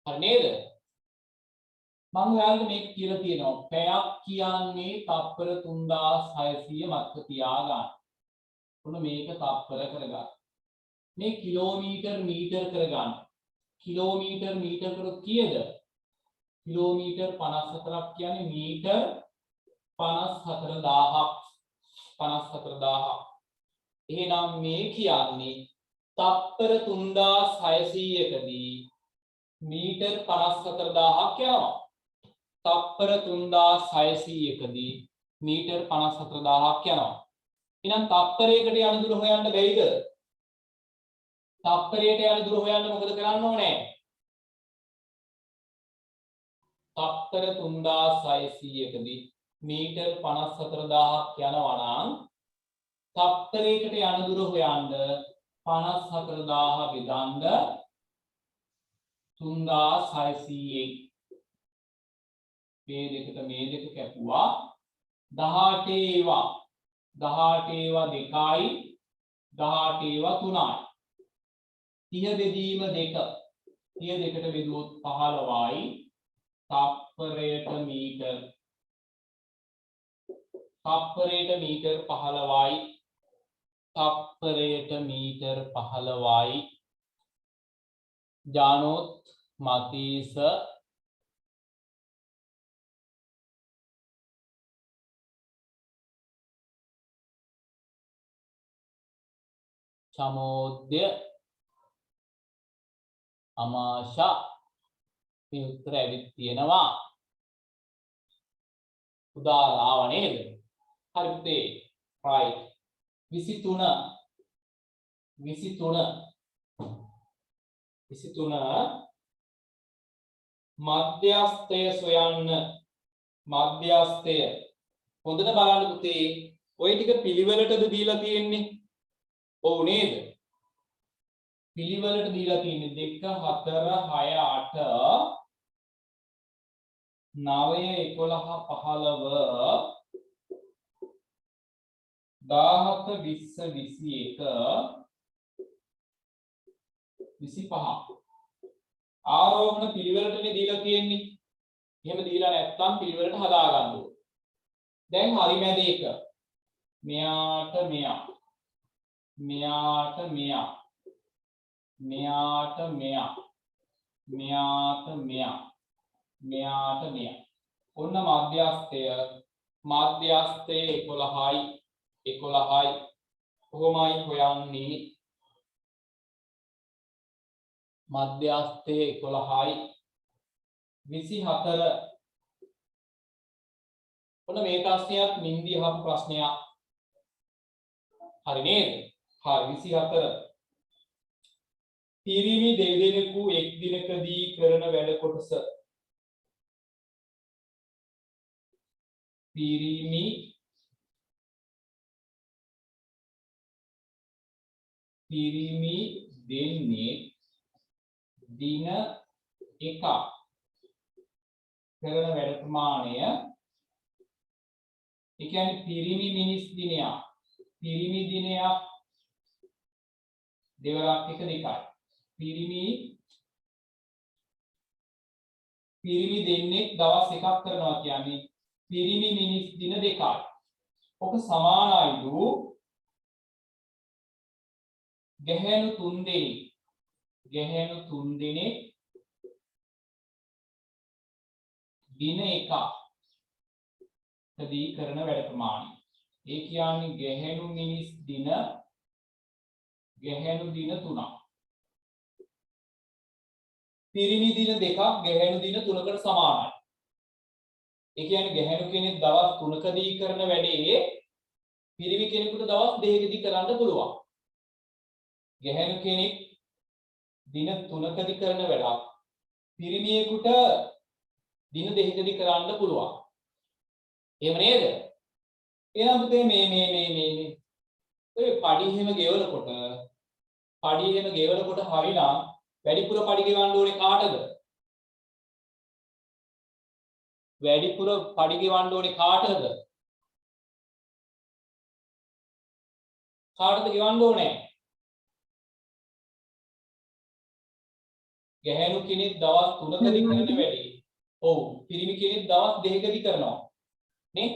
හරි නේද? මම ඔයාලට මේක කියලා තියෙනවා. පැයක් කියන්නේ තප්පර 3600 මතක තියාගන්න. ඔන්න මේක තප්පර කරගන්න. මේ කිලෝමීටර් මීටර් කරගන්න. කිලෝමීටර් මීටර් කරොත් කීයද? කිලෝමීටර් 54ක් කියන්නේ මීටර් 54000ක්. 54000ක්. එහෙනම් මේ කියන්නේ තප්පර 3600කදී මීටර් 54000ක් යනවා. තප්පර 3600කදී මීටර් 54000ක් යනවා. එහෙනම් තප්පරයකට යන දුර හොයන්න බැයිද? තප්පරයට යන දුර හොයන්න මොකද කරන්න ඕනේ? තප්පර 3600කදී මීටර් 54000ක් යනවා නම් තප්පරයකට යන දුර හොයන්න 54000 බෙදන්න 3600න් මේ දෙකට මේ දෙක කැපුවා 18 ඒවා 18 ඒවා 2යි 18 ඒවා 3යි 30 බෙදීම 2 32ට බෙදුවොත් 15යි තප්පරයට මීටර් 15යි තප්පරයට මීටර් 15යි ජානෝත් මතීස චමෝද්‍ය අමාශා මේ උත්තර ඇවිත් තියෙනවා උදාලාව නේද? හරි පුතේ right 23 මධ්‍යස්ථය සොයන්න. මධ්‍යස්ථය හොඳට බලන්න පුතේ ඔය ටික පිළිවෙලටද දීලා තියෙන්නේ? ඔව් නේද? පිළිවෙලට දීලා තියෙන්නේ 2 4 6 8 9 11 15 17 20 21 25 ආරෝහණ පිළිවෙලටනේ දීලා තියෙන්නේ. එහෙම දීලා නැත්නම් පිළිවෙලට හදා ගන්න ඕනේ. දැන් හරි මැද එක. මෙයාට මෙයා. මෙයාට මෙයා. මෙයාට මෙයා. මෙයාට මෙයා. මෙයාට මෙයා. ඔන්න මධ්‍යස්ථය. මධ්‍යස්ථය 11යි. 11යි. කොහොමයි හොයන්නේ? මධ්‍යස්ථය 11යි 24. ඔන්න මේ ප්‍රශ්නයත් නින්දි අහපු ප්‍රශ්නයක්. හරි නේද? හරි 24. පිරිමි දෙදෙනෙකු එක් දිනකදී කරන වැඩ කොටස. පිරිමි දෙන්නේ දින එකක් කරන වැඩ ප්‍රමාණය. ඒ කියන්නේ පිරිමි මිනිස් දිනයක්. පිරිමි දිනයක් දෙවරක් එක 2යි. පිරිමි දෙන්නේ දවස් එකක් කරනවා කියන්නේ පිරිමි මිනිස් දින 2යි. ඔක සමානයිලු ගැහැණු 3 දෙනෙක්. ගැහැණු 3 දෙනෙක් දින එකක් කදී කරන වැඩ ප්‍රමාණය. ඒ කියන්නේ ගැහැණු මිනිස් දින ගැහැණු දින 3ක්. පිරිමි දින 2ක් ගැහැණු දින 3කට සමානයි. ඒ කියන්නේ ගැහැණු කෙනෙක් දවස් 3කදී කරන වැඩේ පිරිමි කෙනෙකුට දවස් 2කදී කරන්න පුළුවන්. ගැහැණු කෙනෙක් දින 3කදී කරන වැඩක් පිරිමියෙකුට දින 2කදී කරන්න පුළුවන්. එහෙම නේද? එහෙනම් පුතේ මේ ඔය පඩි එහෙම ගෙවනකොට හරිනම් වැඩිපුර පඩි ගෙවන්න ඕනේ කාටද? වැඩිපුර පඩි ගෙවන්න ඕනේ කාටද? කාටද ගෙවන්න ඕනේ? ගැහැණු කෙනෙක් දවස් 3කදී කරන වැඩේ. ඔව්. පිරිමි කෙනෙක් දවස් 2කදී කරනවා. නේ?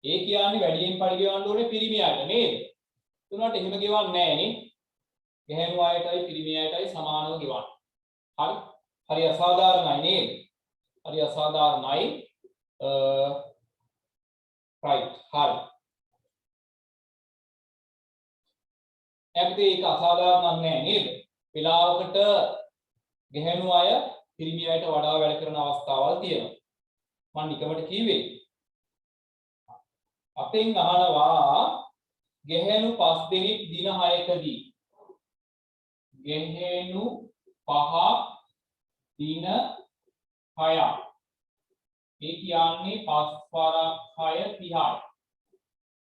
ඒ කියන්නේ වැඩියෙන් පරි ගෙවන්න ඕනේ පිරිමියාට නේද? උනාට එහෙම ගෙවන්නේ නැහැ නේ. ගැහැණු අයටයි පිරිමි අයටයි සමානව ගෙවන්න. හරි? හරි අසාධාරණයි නේද? හරි අසාධාරණයි. right. හරි. අපිට ඒක අසාධාරණක් නෑ නේද? වෙලාවකට ගැහැණු අය පිරිමි අයට වඩා වැඩ කරන අවස්ථාවල් තියෙනවා. මම නිකමට කිව්වේ. අපෙන් අහනවා ගැහැණු 5 දෙනෙක් දින 6කදී. ගැහැණු 5 දින 6. ඒ කියන්නේ 5 වරක් 6 30යි.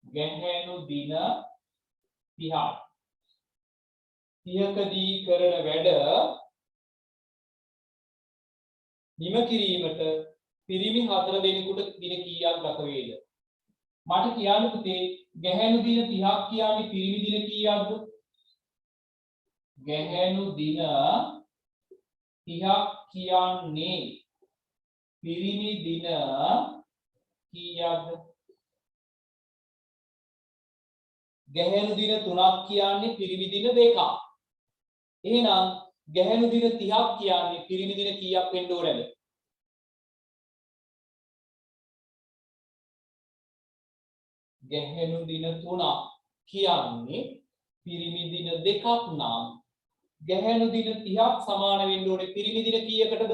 ගැහැණු දින 30යි. 30කදී කරන වැඩ නිම කිරීමට පිරිමි 4 දෙනෙකුට දින කීයක් ගත වේද? මට කියන්න පුතේ ගැහැණු දින 30ක් කියන්නේ පිරිමි දින කීයක්ද? ගැහැණු දින 30ක් කියන්නේ පිරිමි දින කීයක්ද? ගැහැණු දින 3ක් කියන්නේ පිරිමි දින 2ක්. එහෙනම් ගැහැණු දින 30ක් කියන්නේ පිරිමි දින කීයක් වෙන්න ඕනද? ගැහැණු දින 3ක් කියන්නේ පිරිමි දින 2ක් නම් ගැහැණු දින 30ක් සමාන වෙන්න ඕනේ පිරිමි දින කීයකටද?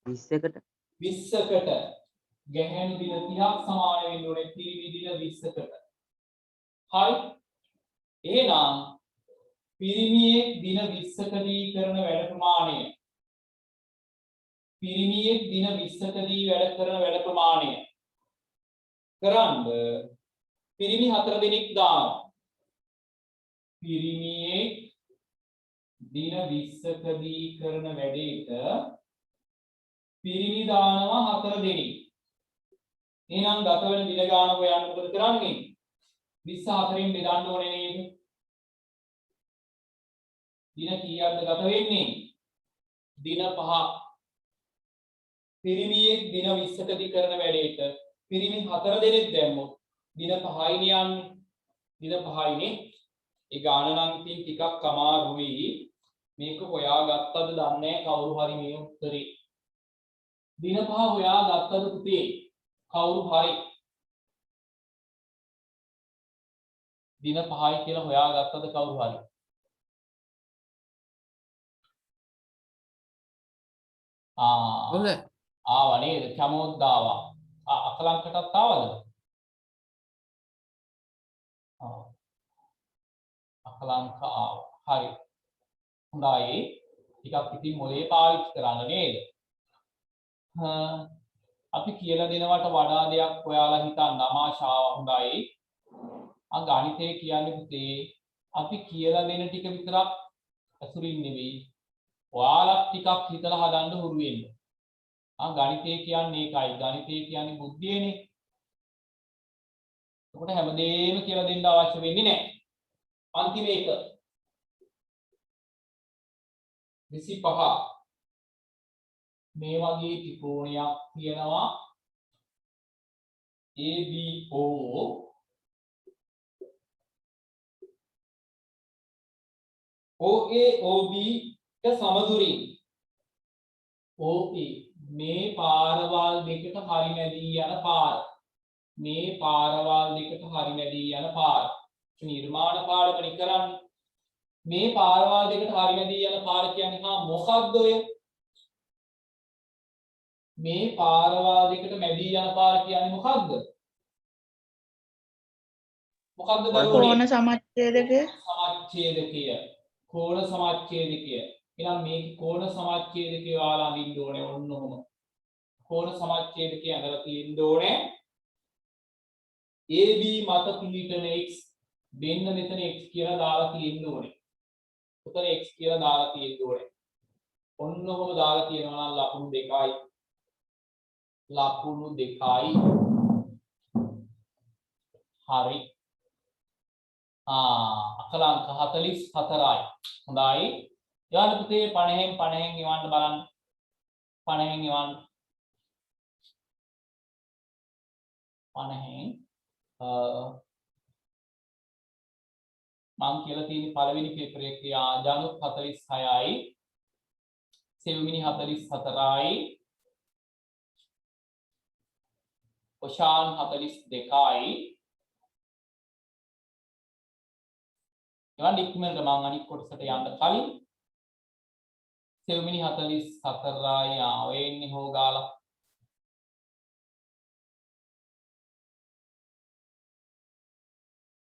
20කට. 20කට. ගැහැණු දින 30ක් සමාන වෙන්න ඕනේ පිරිමි දින 20කට. හරි? එහෙනම් පිරිමියෙක් දින 20කදී කරන වැඩ ප්‍රමාණය පිරිමියෙක් දින 20කදී වැඩ කරන වැඩ ප්‍රමාණය කරන්ද පිරිමි 4 දෙනෙක් දානවා. පිරිමියෙක් දින 20කදී කරන වැඩේට පිරිමි දානවා 4 දෙනෙක්. එහෙනම් ගත වෙන දින ගාන හොයන්න මොකද කරන්නේ? 24න් බෙදන්න ඕනේ නේද? දින කීයක්ද ගත වෙන්නේ? දින 5ක්. පිරිමියෙක් දින 20කදී කරන වැඩේට පිරිමි 4 දෙනෙක් දැම්මොත් දින 5යිනේ යන්නේ. දින 5යිනේ. ඒ ගාන නම් ඉතින් ටිකක් අමාරුයි. මේක හොයාගත්තද දන්නේ නැහැ කවුරු හරි මේ උත්තරේ. දින 5 හොයාගත්තද පුතේ? කවුරු හරි. දින 5යි කියලා හොයාගත්තද කවුරු හරි? ආවා නේද? කැමෝත් ආවා. අකලංකටත් ආවද? අකලංක ආවා. හරි. හොඳයි. ටිකක් ඉතින් මොලේ පාවිච්චි කරන්න නේද? අපි කියලා දෙනවට වඩා දෙයක් ඔයාලා හිතන්න අමාශාව හොඳයි. ගණිතය කියන්නේ පුතේ අපි කියලා දෙන ටික විතරක් අසුරින් නෙවෙයි. ඔයාලා ටිකක් හිතලා හදන්න හුරු වෙන්න. ගණිතය කියන්නේ ඒකයි. ගණිතය කියන්නේ බුද්ධියනේ. ඒකට හැමදේම කියලා දෙන්න අවශ්‍ය වෙන්නේ නැහැ. අන්තිම එක 25 මේ වගේ ත්‍රිකෝණයක් තියෙනවා ABO OA OB ට සමදුරින් OA මේ පාරවල් දෙකට හරි නැදී යන පාර මේ පාරවල් දෙකට හරි නැදී යන පාර නිර්මාණ පාඩමනේ කරන්නේ මේ පාරවල් දෙකට හරි නැදී යන පාර කියන්නේ මොකක්ද ඔය මේ පාරවල් දෙකට මැදී යන පාර කියන්නේ මොකක්ද කෝණ සමච්ඡේදකය කෝණ සමච්ඡේදකය එහෙනම් මේ කෝණ සමච්ඡේදකය ඔයාලා අඳින්න ඕනේ ඔන්න ඔහොම කෝණ සමච්ඡේදකය අඳලා තියෙන්න ඕනේ AB මත පිහිටන x දෙන්න මෙතන x කියලා දාලා තියෙන්න ඕනේ උතන x කියලා දාලා තියෙන්න ඕනේ ඔන්න ඔහොම දාලා තියෙනවා නම් ලකුණු 2යි හරි. අකලාංක 44යි. හොඳයි. ඊළඟ පුතේ 50න් 50න් ඉවන්න බලන්න. 50න් ඉවන්න. 50න් මම කියලා තියෙන පළවෙනි පේපරේ ක්‍රියා ජනුත් 46යි. සෙව්මිනි 44යි. ඔෂාන් 42යි. එවන් ඉක්මනට මම අනිත් කොටසට යන්න කලින් සෙව්මිනි 44යි ඔය එන්නේ හොගාලා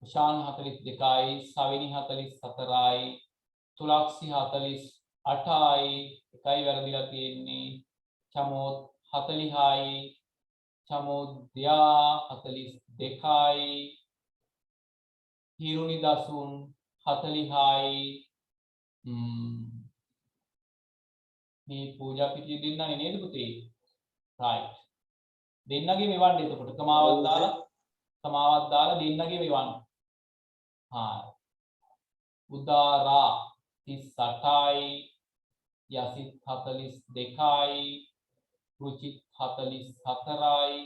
ඔෂාන් 42යි සවිනි 44යි තුලක්ෂි 48යි එකයි වැරදිලා තියෙන්නේ චමෝත් 40යි චමෝද්‍යා 42යි හිරුනි දසුන් 40යි මේ පූජා පිටිය දෙන්නනේ නේද පුතේ right දෙන්නගේ මෙවන්න එතකොට කමාවක් දාලා දෙන්නගේ මෙවන්න උදාරා 38යි යසිත් 42යි රුචිත් 44යි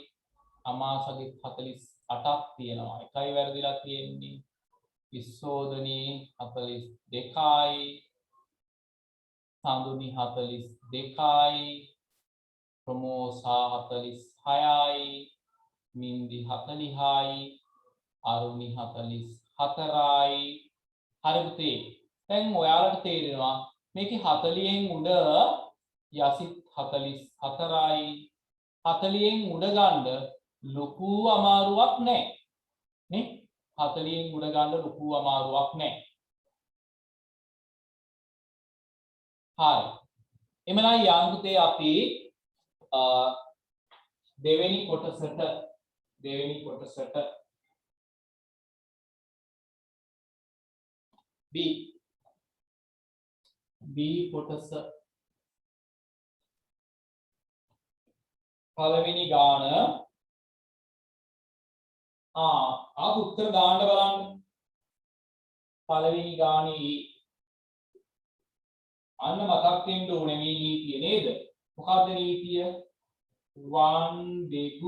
අමාසගිත් 48ක් තියෙනවා එකයි වැරදිලා තියෙන්නේ විසෝදනී 42යි සඳුනි 42යි ප්‍රමෝසා 46යි මින්දි 40යි අරුණි 44යි හරි පුතේ දැන් ඔයාලට තේරෙනවා මේකේ 40න් උඩ යසිත් 44යි 40න් උඩ ගන්න ලොකු අමාරුවක් නැහැ නේ 40න් උඩ ගන්න ලොකු අමාරුවක් නැහැ හරි එමනම් යම් පුතේ අපි දෙවෙනි කොටසට B කොටස පළවෙනි ගාන උත්තර දාන්න බලන්න පළවෙනි ගානේ අන්න මතක් වෙන්න ඕනේ මේ නීතිය නේද මොකක්ද නීතිය 1 දෙකු1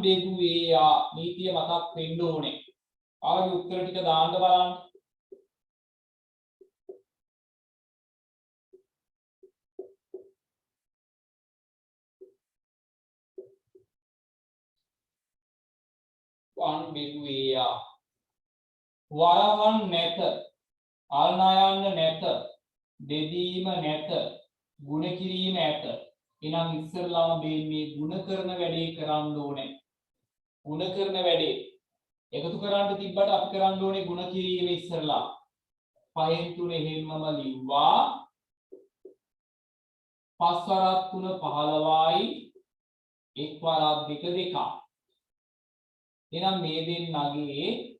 දෙකු නීතිය මතක් වෙන්න ඕනේ ආගේ උත්තර ටික දාන්න බලන්න වරහන් නැත ආල්නායන්න නැත දෙදීම නැත ගුණ කිරීම ඇත එහෙනම් ඉස්සරලාම මේ ගුණ කරන වැඩේ කරන්න ඕනේ ගුණ කරන වැඩේ එකතු කරන්න තිබ්බට අපි කරන්න ඕනේ ගුණ කිරීම ඉස්සරලා 5න් 3 එහෙමම ලිව්වා 5 වරක් 3 15යි 1 වරක් 2 2යි එහෙනම් මේ දෙන්නගේ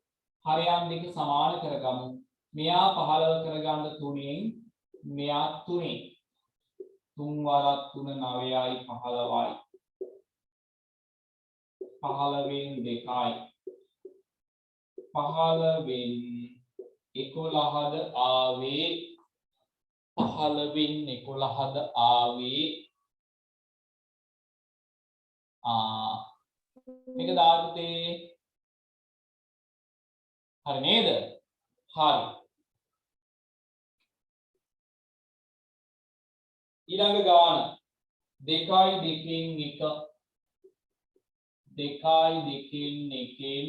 හරයන් දෙක සමාන කරගමු. මෙයා 15 කරගන්න 3න් මෙයා 3න් 3 වරක් 3 9යි 15යි 15න් 2යි 15න් 11ද ආවේ 15න් 11ද ආවේ මේක දාගත්තේ හරි නේද හරි ඊළඟ ගාන 2යි 2කින් 1 2යි 2කින් 1කින්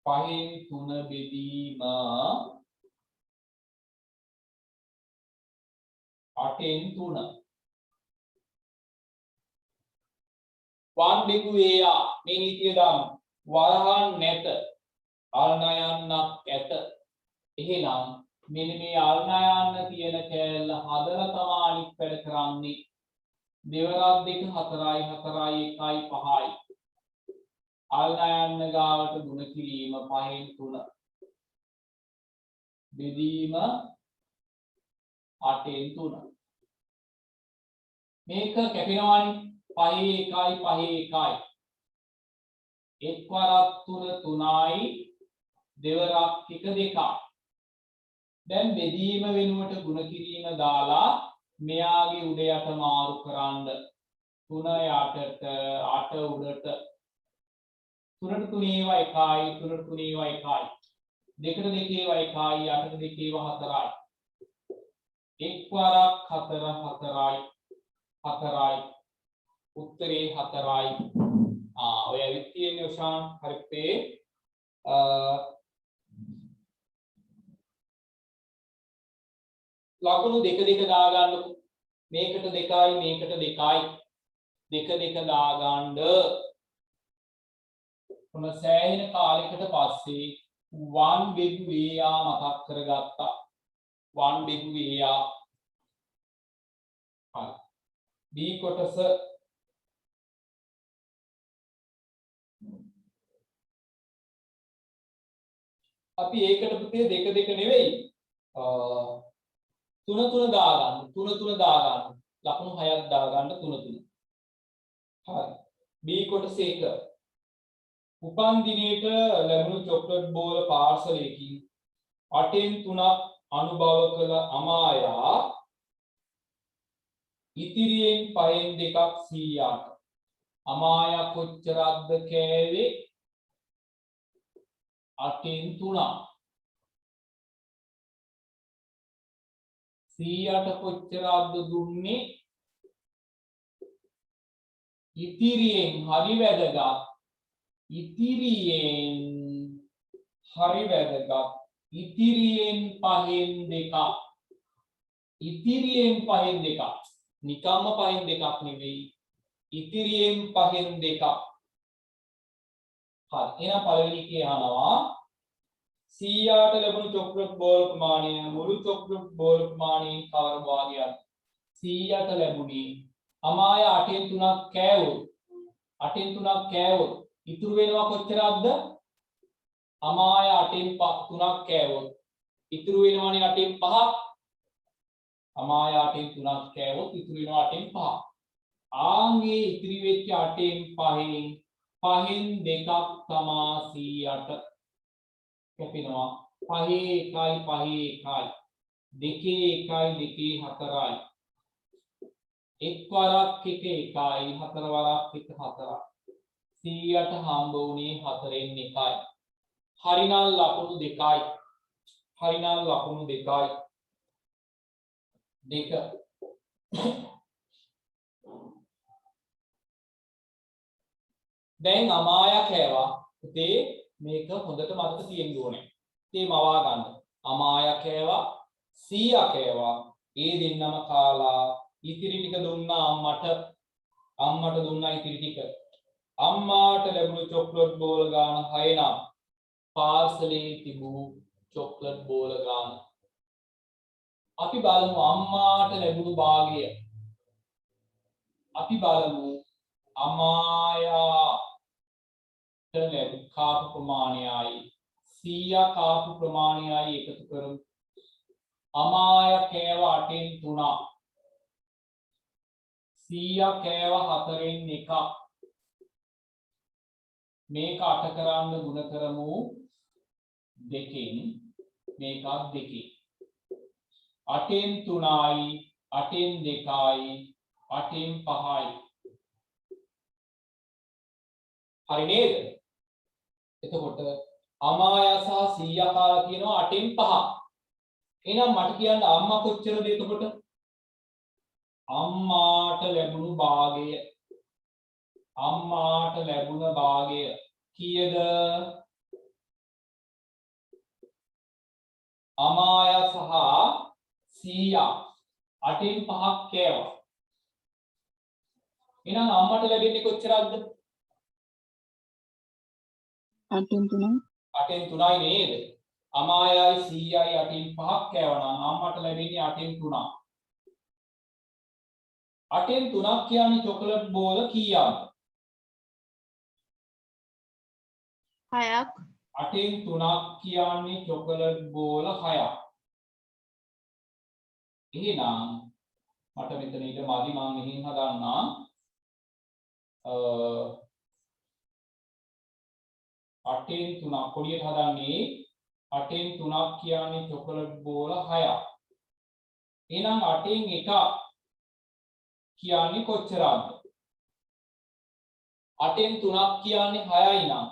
5න් 3 බෙදීම 8න් 3 1 දෙකු මේ නීතිය දාමු වරහන් නැත ආල්නායන්නක් ඇත එහෙනම් මෙන්න මේ ආල්නායන්න තියෙන කෑල්ල හදලා තමයි අනිත් වැඩ කරන්නේ දෙවරක් 2 4යි 4යි 1යි 5යි ආල්නායන්න ගාවට ගුණ කිරීම 5න් 3 බෙදීම 8න් 3 මේක කැපෙනවානේ 5 1යි 5 1යි එක් වරක් 3 3යි දෙවරක් 1 2යි දැන් බෙදීම වෙනුවට ಗುಣ කිරීම දාලා මෙයාගේ උඩ යට මාරු කරන්න 3 යටට 8 උඩට 3ට 3 ඒවා 1යි 3ට 3 ඒවා 1යි 2ට 2 ඒවා 1යි 8ට 2 ඒවා 4යි එක් වරක් 4 4යි 4යි උත්තරේ 4යි ඔය ඇවිත් තියෙන්නේ ඔෂාන් හරිපේ ලකුණු දෙක දෙක දා ගන්නකො මේකට 2යි මේකට 2යි දෙක දෙක දා ගන්න මොන සෑහෙන කාලයකට පස්සේ 1 බෙදු වේයා මතක් කරගත්තා 1 බෙදු වේයා හරි B කොටස අපි ඒකට පුතේ දෙක දෙක නෙවෙයි 3 3 දා ගන්න 3 3 දා ගන්න ලකුණු 6ක් දා ගන්න 3 3 හරි B කොටස 1 උපන් දිනේට ලැබුණු චොක්ලට් බෝල පාර්සලයකින් 8න් 3ක් අනුභව කළ අමායා ඉතිරියෙන් 5න් 2ක් 100ක් අමායා කොච්චරක්ද කෑවේ 8න් 3ක් 100ට කොච්චරක්ද දුන්නේ ඉතිරියෙන් හරි වැදගත් ඉතිරියෙන් හරි වැදගත් ඉතිරියෙන් 5න් 2ක් ඉතිරියෙන් 5න් 2ක් නිකම්ම 5න් 2ක් නෙවෙයි ඉතිරියෙන් 5න් 2ක් හරි එහෙනම් පළවෙනි එකේ අහනවා 100ට ලැබුණු චොක්ලට් බෝල් ප්‍රමාණය මුළු චොක්ලට් බෝල් ප්‍රමාණයෙන් කවර භාගයක්ද 100ට ලැබුණේ අමාය 8න් 3ක් කෑවොත් 8න් 3ක් කෑවොත් ඉතුරු වෙනවා කොච්චරක්ද අමාය 8න් 3ක් කෑවොත් ඉතුරු වෙනවනේ 8න් 5ක් අමාය 8න් 3ක් කෑවොත් ඉතුරු වෙනවා 8න් 5ක් ආන්ගේ ඉතිරි වෙච්ච 8න් 5න් 2ක් තමා 100ට කැපෙනවා 5 1යි 5 1යි 2 1යි 4යි එක් වරක් 1 1යි 4 වරක් 1 4යි 100ට හම්බ වුණේ 4න් 1යි හරිනම් ලකුණු 2යි හරිනම් ලකුණු 2යි 2 දැන් අමායා කෑවා පුතේ මේක හොඳට මතක තියෙන්න ඕනේ. ඉතින් මවා ගන්න. අමායා කෑවා, 100 කෑවා. ඒ දෙන්නම කාලා ඉතිරි ටික දුන්නා අම්මට. අම්මට දුන්නා ඉතිරි ටික. අම්මාට ලැබුණු චොක්ලට් බෝල ගාන 6 නම් පාර්සලේ තිබූ චොක්ලට් බෝල ගාන. අපි බලමු අම්මාට ලැබුණු භාගය. අපි බලමු අමායා කාපු ප්‍රමාණයයි 100 කාපු ප්‍රමාණයයි එකතු කරමු අමාය කෑව 8න් 3 100 කෑව 4න් 1 මේක 8 කරන්න ගුණ කරමු 2කින් මේකත් 2කින් 8න් 3යි 8න් 2යි 8න් 5යි හරි නේද එතකොට අමායා සහ 100 කාලා කියනවා 8න් 5. එහෙනම් මට කියන්න අම්මා කොච්චරද එතකොට? අම්මාට ලැබුණු භාගය. අම්මාට ලැබුණ භාගය කීයද? අමායා සහ 100 8න් 5ක් කෑවා. එහෙනම් අම්මට ලැබෙන්නේ කොච්චරක්ද? 8න් 3යි 8න් 3යි නේද? අමායයි 100යි 8න් 5ක් කෑවනම් අම්මට ලැබෙන්නේ 8න් 3ක්. 8න් 3ක් කියන්නේ චොකලට් බෝල කීයක්ද? 6ක්. 8න් 3ක් කියන්නේ චොකලට් බෝල 6ක්. එහෙනම් මට මෙතන ඊට මදි මම මෙහින් හදන්නා 8න් 3ක් පොඩියට හදන්නේ 8න් 3ක් කියන්නේ චොකලට් බෝල 6ක්. එහෙනම් 8න් 1ක් කියන්නේ කොච්චරද? 8න් 3ක් කියන්නේ 6යි නම්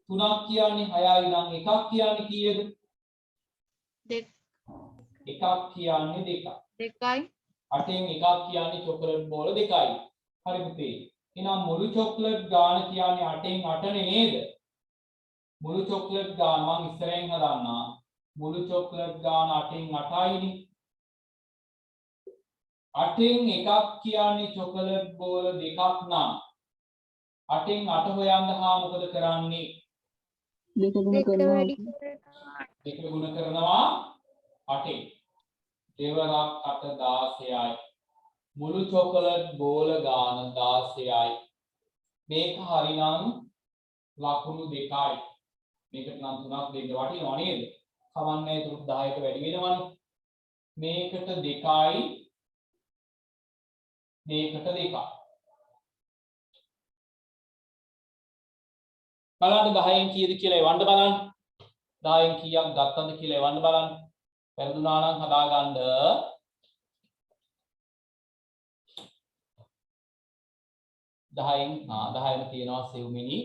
3ක් කියන්නේ 6යි නම් 1ක් කියන්නේ කීයද? දෙක 1ක් කියන්නේ 2යි. දෙකයි 8න් 1ක් කියන්නේ චොකලට් බෝල 2යි. හරි පුතේ. එහෙනම් මුළු චොකලට් ගාන කියන්නේ 8න් 8 නේද? මුළු චොකලට් ගාන මම ඉස්සරහින් හදන්නා. මුළු චොකලට් ගාන 8න් 8යිනේ. 8න් 1ක් කියන්නේ චොකලට් බෝල 2ක් නම් 8න් 8 හොයන්න හා මොකද කරන්නේ? දෙක ගුණ කරනවා දෙක ගුණ කරනවා 8න්. දෙවරක් 8 16යි. මුළු චොකලට් බෝල ගාන 16යි. මේක හරිනම් ලකුණු 2යි. මේකට නම් 3ක් දෙන්න වටිනවා නේද? කවන්නේ ඒක 10ට වැඩි වෙනවනේ. මේකට 2යි මේකට 2යි. බලන්න 10න් කීයද කියලා එවන්න බලන්න. 10න් කීයක් ගත්තද කියලා එවන්න බලන්න. වැරදුනා නම් හදාගන්න. 10න් 10ම තියෙනවා සෙව්මිනි.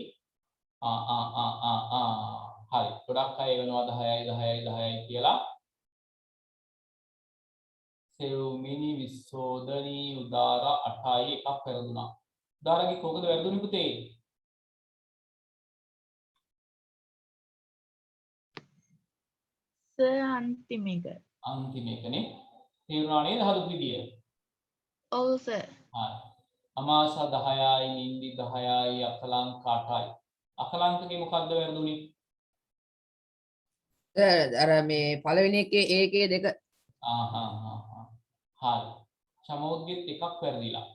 හරි. ගොඩක් අය එවනවා 10යි 10යි 10යි කියලා. සෙව්මිනි විසෝදනී උදාර 8යි එකක් වැරදුනා. උදාරගේ කොකද වැරදුනේ පුතේ? අන්තිම එක. අන්තිම එකනේ. තේරුණා නේද හදපු විදිය? ඔව් සර්. හරි. අමාශා 10යි නින්දි 10යි අකලංක 8යි. අකලංකගේ මොකද්ද වැරදුනේ? අර මේ පළවෙනි එකේ ඒකේ දෙක හරි. චමෝද්ගෙත් එකක් වැරදිලා.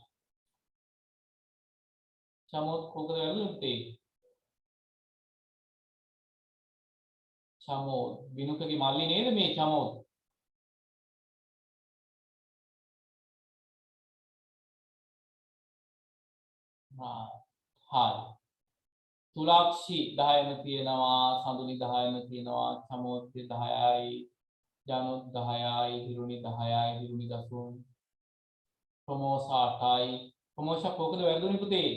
චමෝද් කොකද වැරදුනේ? චමෝද් විනුකගේ මල්ලි නේද මේ චමෝද්? හරි. තුලාක්ෂි 10ම තියෙනවා, සඳුනි 10ම තියෙනවා, චමෝද්ගේ 10යි, ජනොත් 10යි, හිරුනි 10යි, හිරුනි දසුන්. ප්‍රමෝෂා 8යි. ප්‍රමෝෂා කොකද වැරදුනේ පුතේ?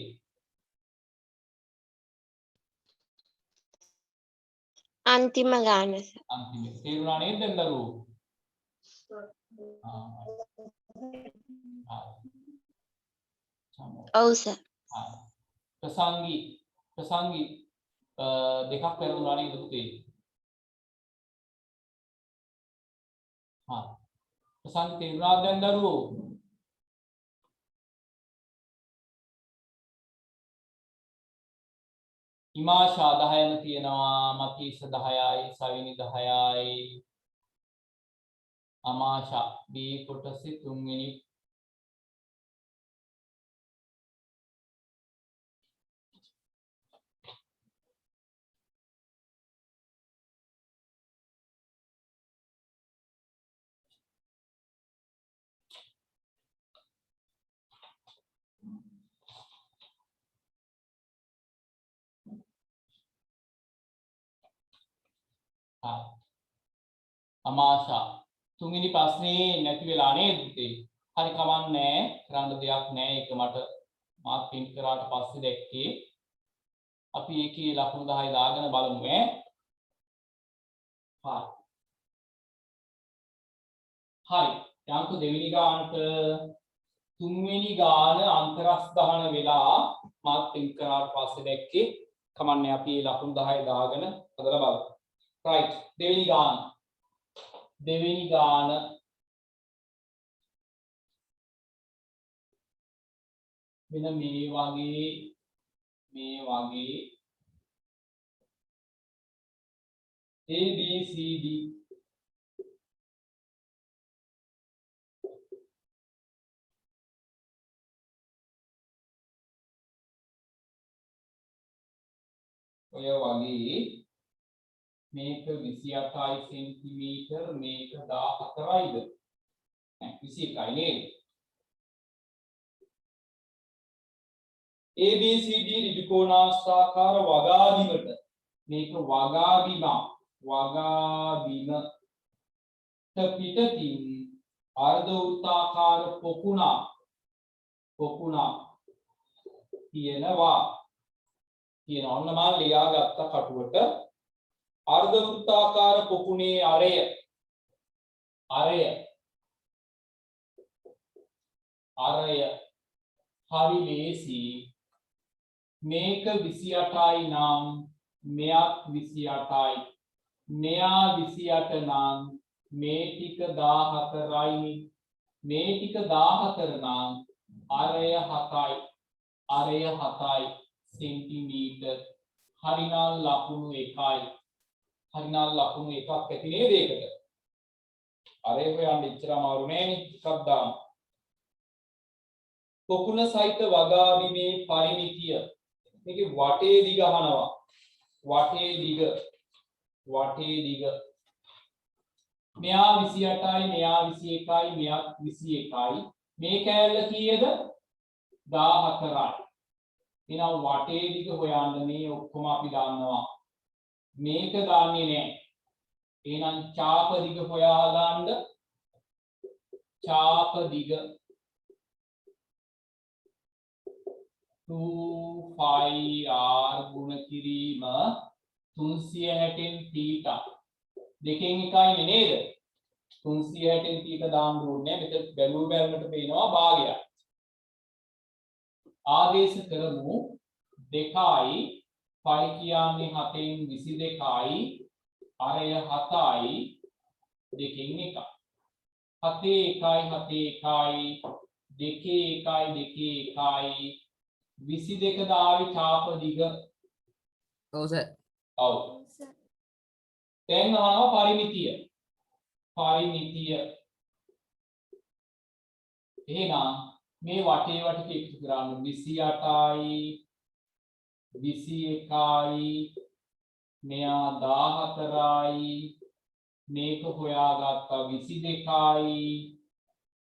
අන්තිම ගාන අන්තිම. තේරුණා නේද දැන් දරුවෝ? ඔව් සර්. ප්‍රසංගි දෙකක් වැරදුනා නේද පුතේ? ප්‍රසංගි තේරුණාද දැන් දරුවෝ? ඉමාෂා 10ම තියෙනවා, මතීෂ 10යි, සවිනි 10යි. අමාෂා B කොටසේ 3 වෙනි. අමාශා තුන්වෙනි ප්‍රශ්නේ නැති වෙලා නේද පුතේ? හරි කවන්නේ කරන්න දෙයක් නැහැ. ඒක මට මාත් print කරාට පස්සේ දැක්කේ. අපි ඒකේ ලකුණු 10 දාගෙන බලමු ඈ. හරි. යන්තු දෙවෙනි ගානට තුන්වෙනි ගාන අන්තරස් ගහන වෙලා මාත් print කරාට පස්සේ දැක්කේ. කමන්නේ අපි ලකුණු 10 දාගෙන හදලා බලමු. right. දෙවෙනි ගාන මෙන්න මේ වගේ A B C D ඔය වගේ මේක 28යි සෙන්ටිමීටර් මේක 14යිද? 21යි නේද? ABCD ත්‍රිකෝණාස්ථාකාර වගාබිමට මේක වගාබිම පිටතින් අර්ධ වෘත්තාකාර පොකුණක් තියෙනවා ඔන්න මම ලියාගත්ත කටුවට අර්ධ වෘත්තාකාර පොකුණේ අරය හරි ලේසි මේක 28යි නම් මෙයක් 28යි මෙයා 28 නම් මේ ටික 14යි මේ ටික 14 නම් අරය 7යි සෙන්ටිමීටර් හරිනම් ලකුණු 1යි හරිනම් ලකුණු 1ක් ඇති නේද ඒකට අරය හොයන්න ඉච්චර අමාරු නෑනේ එකක් දාන්න පොකුණ සහිත වගාබිමේ පරිමිතිය මේකේ වටේ දිග අහනවා වටේ දිග මෙයා 28යි මෙයා 21යි මෙයා 21යි මේ කෑල්ල කීයද 14යි එහෙනම් වටේ දිග හොයන්න මේ ඔක්කොම අපි දන්නවා මේක දන්නේ නැහැ එහෙනම් චාප දිග හොයා ගන්න චාප දිග 2πr ගුණ කිරීම 360න් θ දෙකෙන් එකයි නේද 360න් θ දාන්න ඕනේ මෙතන බැලුමට පේනවා භාගයක් ආදේශ කරමු 2යි π කියන්නේ 7න් 22යි අරය 7යි දෙකෙන් එකයි 7 1යි දෙකේ 1යි 22 දාවි චාප දිග ඔව් සර් ඔව් දැන් අහනවා පරිමිතිය එහෙනම් මේ වටේ වටට එකතු කරන්න 28යි 21යි මෙයා 14යි මේක හොයාගත්තා 22යි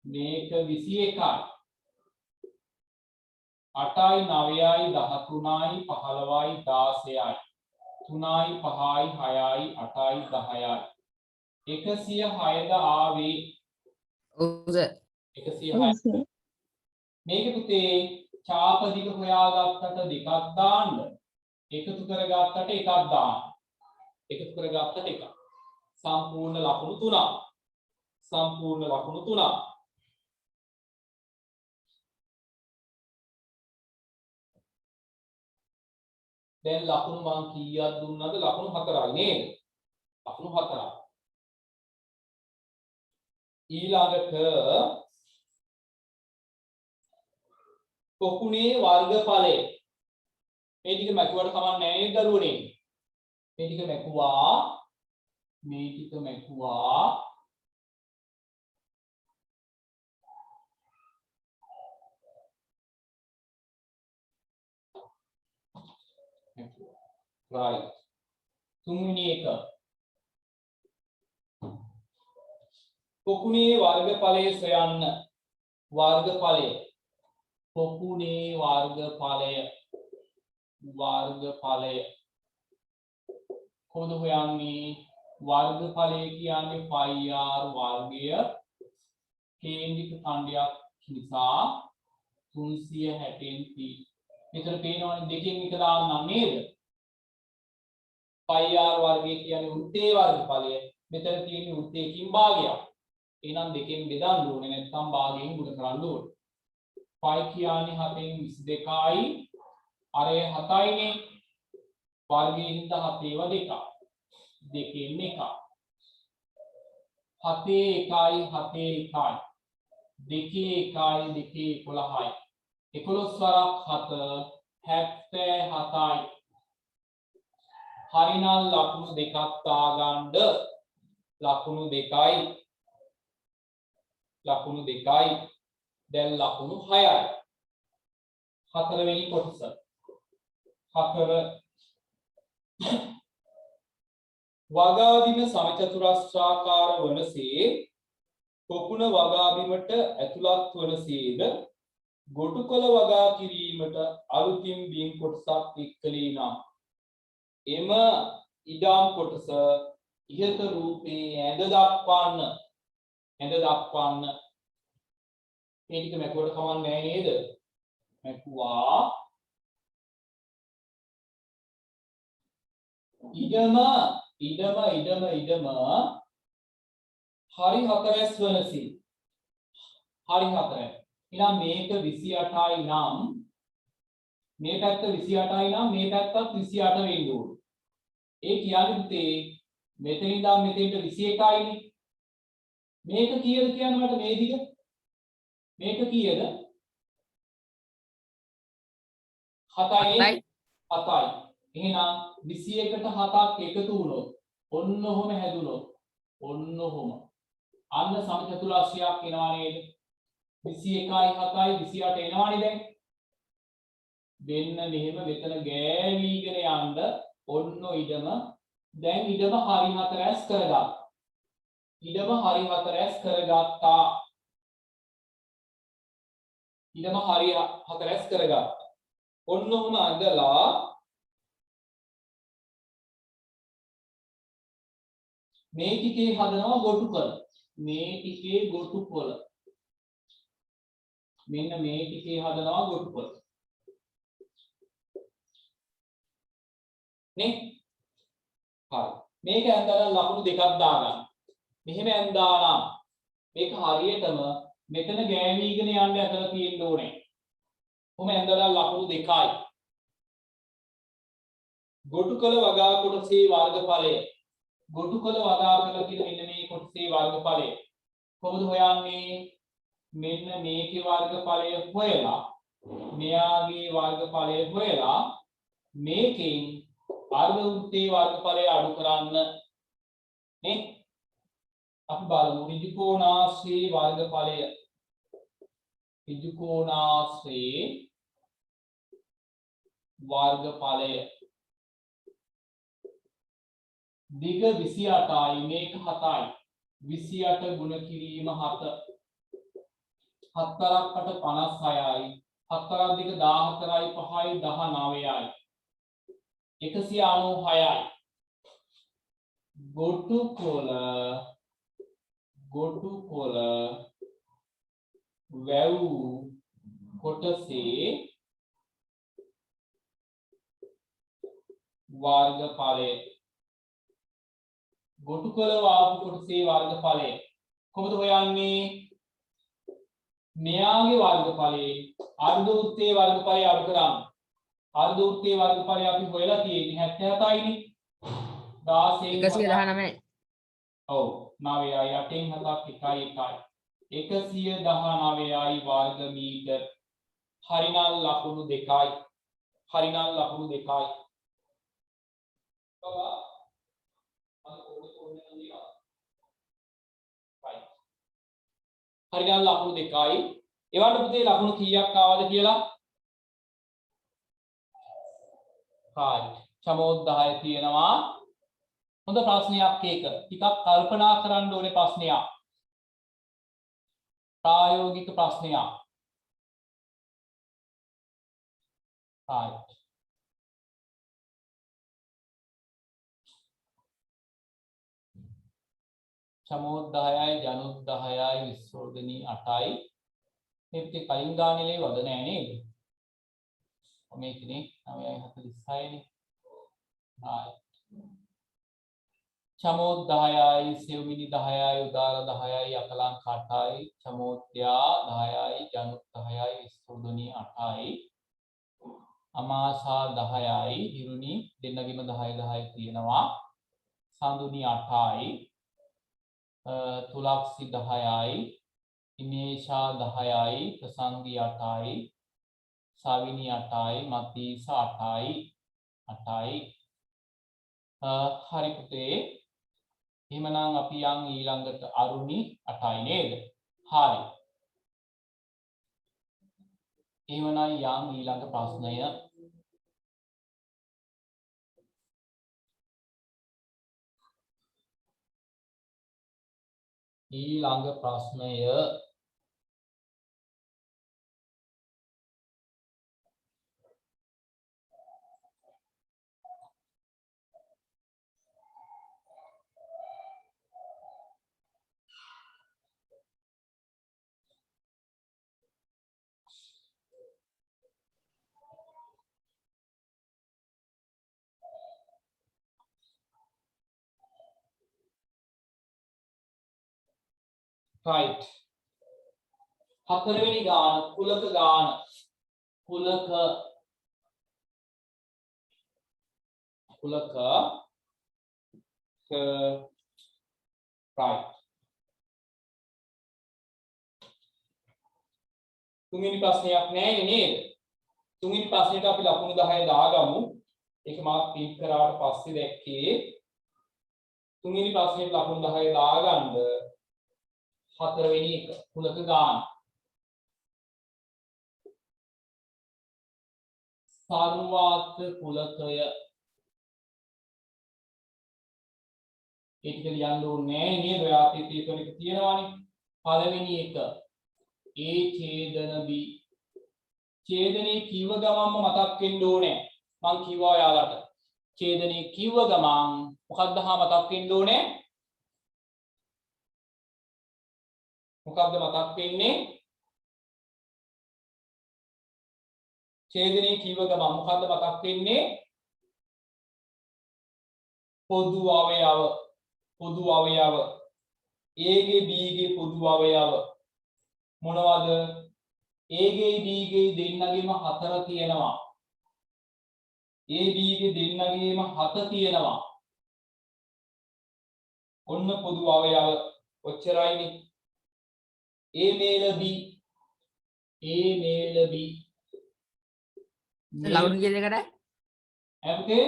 මේක 21යි 8යි 9යි 13යි 15යි 16යි 3යි 5යි 6යි 8යි 10යි 106ද ආවේ ඔව් සර් 106 මේක පුතේ චාප දිග හොයාගත්තට දෙකක් දාන්න එකතු කරගත්තට එකක් දාන්න එකතු කරගත්තට එකක් සම්පූර්ණ ලකුණු 3ක් දැන් ලකුණු මං කීයක් දුන්නද ලකුණු 4යි නේද ලකුණු 4යි ඊළඟට පොකුණේ වර්ගඵලය මේ ටික මැකුවට කමක් නැහැ නේද දරුවනේ මේ ටික මැකුවා right තුන්වෙනි එක පොකුණේ වර්ගඵලය සොයන්න පොකුණේ වර්ගඵලය කොහොමද හොයන්නේ වර්ගඵලය කියන්නේ πr වර්ගය කේන්ද්‍රික ඛණ්ඩයක් නිසා 360න් t මෙතන පේනවනේ දෙකෙන් එක දාන්නම් නේද πr වර්ගය කියන්නේ වෘත්තයේ වර්ගඵලය මෙතන තියෙන වෘත්තයකින් භාගයක් එහෙනම් දෙකෙන් බෙදන්න ඕනේ නැත්නම් භාගයෙන් ගුණ කරන්න ඕනේ π කියන්නේ 7න් 22යි අරය 7යිනේ වර්ගයෙන් 7 ඒවා දෙකෙන් එකයි 7 1යි දෙකේ 11යි 11 වරක් 7 77යි හරිනම් ලකුණු දෙකක් දාගන්න ලකුණු දෙකයි දැන් ලකුණු 6යි හතරවෙනි කොටස 4 වගාබිම සමචතුරස්‍රාකාර වනසේ පොකුණ වගාබිමට ඇතුළත් වනසේද ගොටුකොළ වගා කිරීමට අලුතින් බිම් කොටසක් එක්කලී නම් එම ඉඩම් කොටස ඉහත රූපේ ඇඳ දක්වන්න මේ ටික මැකුවට කමක් නැහැ නේද? මැකුවා ඉඩම හරි හතරැස් වනසි. හරි හතරැස්. එහෙනම් මේක 28යි නම් මේ පැත්ත 28යි නම් මේ පැත්තත් 28 වෙන්න ඕනේ. ඒ කියන්නේ පුතේ මෙතන ඉඳන් මෙතෙන්ට 21යිනේ. මේක කීයද කියන්න මට මේ දිග? මේක කීයද? 7යි. 7යි. එහෙනම් 21ට 7ක් එකතු වුණොත් ඔන්න ඔහොම හැදුනොත් ඔන්න ඔහොම අන්න සමචතුරාස්‍රයක් එනවා නේද? 21යි 7යි 28 එනවානේ දැන්. දෙන්න මෙහෙම මෙතන ගෑවිගෙන යන්න ඔන්න ඉඩම දැන් ඉඩම හරි හතරැස් කරගත්තා. ඉඩම හරි හතරැස් කරගත්තා. ඉඩම හරි හතරැස් කරගත්තා. ඔන්න ඔහොම අදලා මේ ටිකේ හදනවා ගොටුකොළ. මේ ටිකේ ගොටුකොළ. මෙන්න මේ ටිකේ හදනවා ගොටුකොළ. නේ? හරි. මේක ඇඳලා ලකුණු දෙකක් දාගන්න. මෙහෙම ඇඳා නම් මේක හරියටම මෙතන ගෑවිගෙන යන්න ඇදලා තියෙන්න ඕනේ. කොහොම ඇඳලා ලකුණු දෙකයි. ගොටුකොළ වගා කොටසේ වර්ගඵලය. ගොටුකොළ වගා කරලා කියන මෙන්න මේ කොටසේ වර්ගඵලය. කොහොමද හොයන්නේ? මෙන්න මේකේ වර්ගඵලය හොයලා මෙයාගේ වර්ගඵලය හොයලා මේකෙන් අර්ධ වෘත්තයේ වර්ගඵලය අඩු කරන්න නේ? අපි බලමු ඍජුකෝණාශ්‍රයේ වර්ගඵලය. ඍජුකෝණාශ්‍රයේ වර්ගඵලය දිග 28යි මේක 7යි. 28 ගුණ කිරීම 7. 7ක් 8 56යි. 7ක් දිග 14යි 5යි 19යි. 196යි. ගොටුකොළ වැව් කොටසේ වර්ගඵලය. ගොටුකොළ වාපු කොටසේ වර්ගඵලය කොහොමද හොයන්නේ? මෙයාගේ වර්ගඵලයේ අර්ධ වෘත්තයේ වර්ගඵලය අඩු කරන්න. අර්ධ වෘත්තයේ වර්ගඵලය අපි හොයලා තියෙන්නේ 77යිනේ. 16 ඔව් 9යි 8න් 7ක් 1යි 119යි වර්ග මීටර්. හරිනම් ලකුණු 2යි. හරිනම් ලකුණු 2යි. හරිනම් ලකුණු 2යි. ඒවට පුතේ ලකුණු කීයක් ආවද කියලා? right. සමෝද්දාය තියෙනවා. හොඳ ප්‍රශ්නයක් ඒක. ටිකක් කල්පනා කරන්න ඕනේ ප්‍රශ්නයක්. ප්‍රායෝගික ප්‍රශ්නයක්. right. සමෝද්දායයි ජනෝද්දායයි විස්තෝදනී 8යි. මේ පිටේ කලින් ගානේ වද නෑ නේද? මේකනේ 9:46නේ. right. චමෝද්දායයි සෙව්මිනි 10යි උදාර 10යි අකලංක 8යි චමෝද්‍යා 10යි ජනුත් 10යි විස්තෝදනී 8යි අමාසා 10යි හිරුනි දෙන්නගෙම 10 10 තියෙනවා සඳුනි 8යි තුලක්සි 10යි ඉමේෂා 10යි ප්‍රසංගි 8යි සාවිනි 8යි මතීස 8යි හරි පුතේ එහෙමනම් අපි යන් ඊළඟට අරුණි 8යි නේද? හරි. එහෙමනම් යන් ඊළඟ ප්‍රශ්නය. ඊළඟ ප්‍රශ්නය right. හතරවෙනි ගාන කුලක ගාන. කුලක right. තුන්වෙනි ප්‍රශ්නයක් නෑනේ නේද? තුන්වෙනි ප්‍රශ්නෙට අපි ලකුණු 10 දාගමු. ඒක මාත් ටික් කරාට පස්සේ දැක්කේ තුන්වෙනි ප්‍රශ්නෙට ලකුණු 10 දාගන්න හතරවෙනි එක කුලක ගාන. සර්වාත් කුලකය ඒක ලියන්න ඕනේ නෑ නේද? ඔය ආතීතයේ තුනක තියෙනවානේ. පළවෙනි එක A ඡේදන B. ඡේදනේ කිව්ව ගමන්ම මතක් වෙන්න ඕනේ. මං කිව්වා ඔයාලට. ඡේදනේ කිව්ව ගමන් මොකක්ද මතක් වෙන්න ඕනේ? මොකක්ද මතක් වෙන්නේ? ඡේදනේ කිව්ව ගමන් මොකක්ද මතක් වෙන්නේ? පොදු අවයව. පොදු අවයව. A ගේ B ගේ පොදු අවයව මොනවද? A ගේ B ගේ දෙන්නගේම 4 තියෙනවා. A B ගේ දෙන්නගේම 7 තියෙනවා. ඔන්න පොදු අවයව ඔච්චරයිනේ. A මේල B. A මේල B. ලකුණු කීයද එකට? අපේ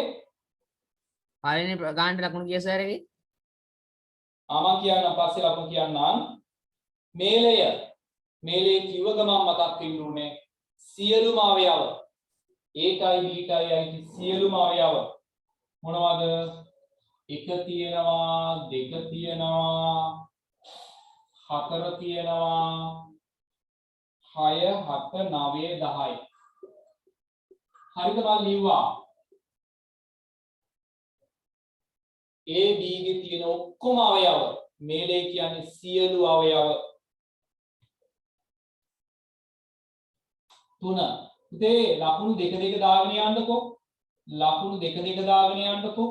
පළවෙනි ගානට ලකුණු කීය සර් එකේ? මම කියන්න පස්සේ ලකුණු කියන්නම්. මේලය මේලේ කිව්ව ගමන් මතක් වෙන්න ඕනේ සියලුම අවයව. ඒටයි බීටයි අයිති සියලුම අවයව මොනවද? 1 තියෙනවා, 2 තියෙනවා, 4 තියෙනවා, 6 7 9 10. හරිද? මම ලිව්වා A B ගේ තියෙන ඔක්කොම අවයව. මේලේ කියන්නේ සියලු අවයව. 3. ඉතින් ලකුණු 2 2 දාගෙන යන්නකෝ. ලකුණු 2 2 දාගෙන යන්නකෝ.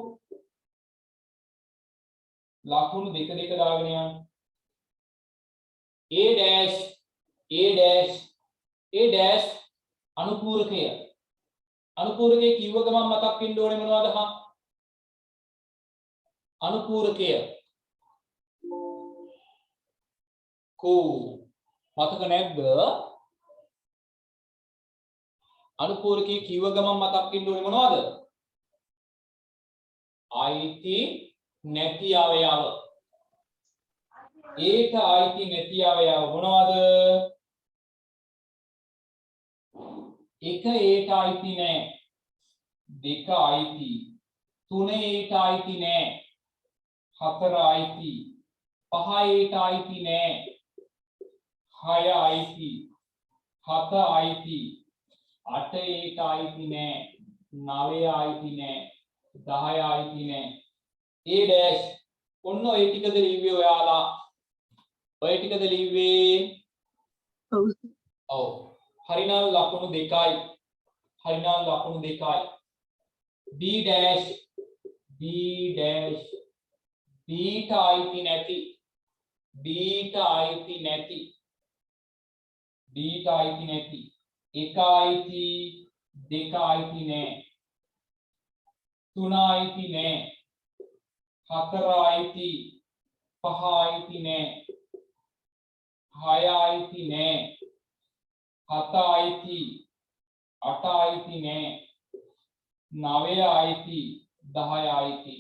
ලකුණු 2 2 දාගෙන යන්න. A dash A dash A dash අනුපූරකය. අනුපූරකයේ කිව්ව ගමන් මතක් වෙන්න ඕනේ මොනවද? අනුපූරකය. මතක නැද්ද? අනුපූරකයේ කිව්ව ගමන් මතක් වෙන්න ඕනේ මොනවද? අයිති නැති අවයව. ඒක අයිති නැති අවයව මොනවද? එක ඒට අයිති නෑ. දෙක අයිති. 3 ඒට අයිති නෑ. 4 අයිති. 5 ඒට අයිති නෑ. 6 අයිති. 7 අයිති. 8 ඒට අයිති නෑ. 9 අයිති නෑ. 10 අයිති නෑ. A dash ඔන්න ඔය ටිකද ලිව්වේ ඔයාලා? ඔය ටිකද ලිව්වේ? ඔව්. ඔව්. හරිනම් ලකුණු 2යි. හරිනම් ලකුණු 2යි. B dash B dash Bට අයිති නැති. Bට අයිති නැති. Bට අයිති නැති. 1 අයිති 2 අයිති නෑ. 3 අයිති නෑ. 4 අයිති 5 අයිති නෑ. 6 අයිති නෑ. 7 අයිති 8 අයිති නෑ. 9 අයිති 10 අයිති.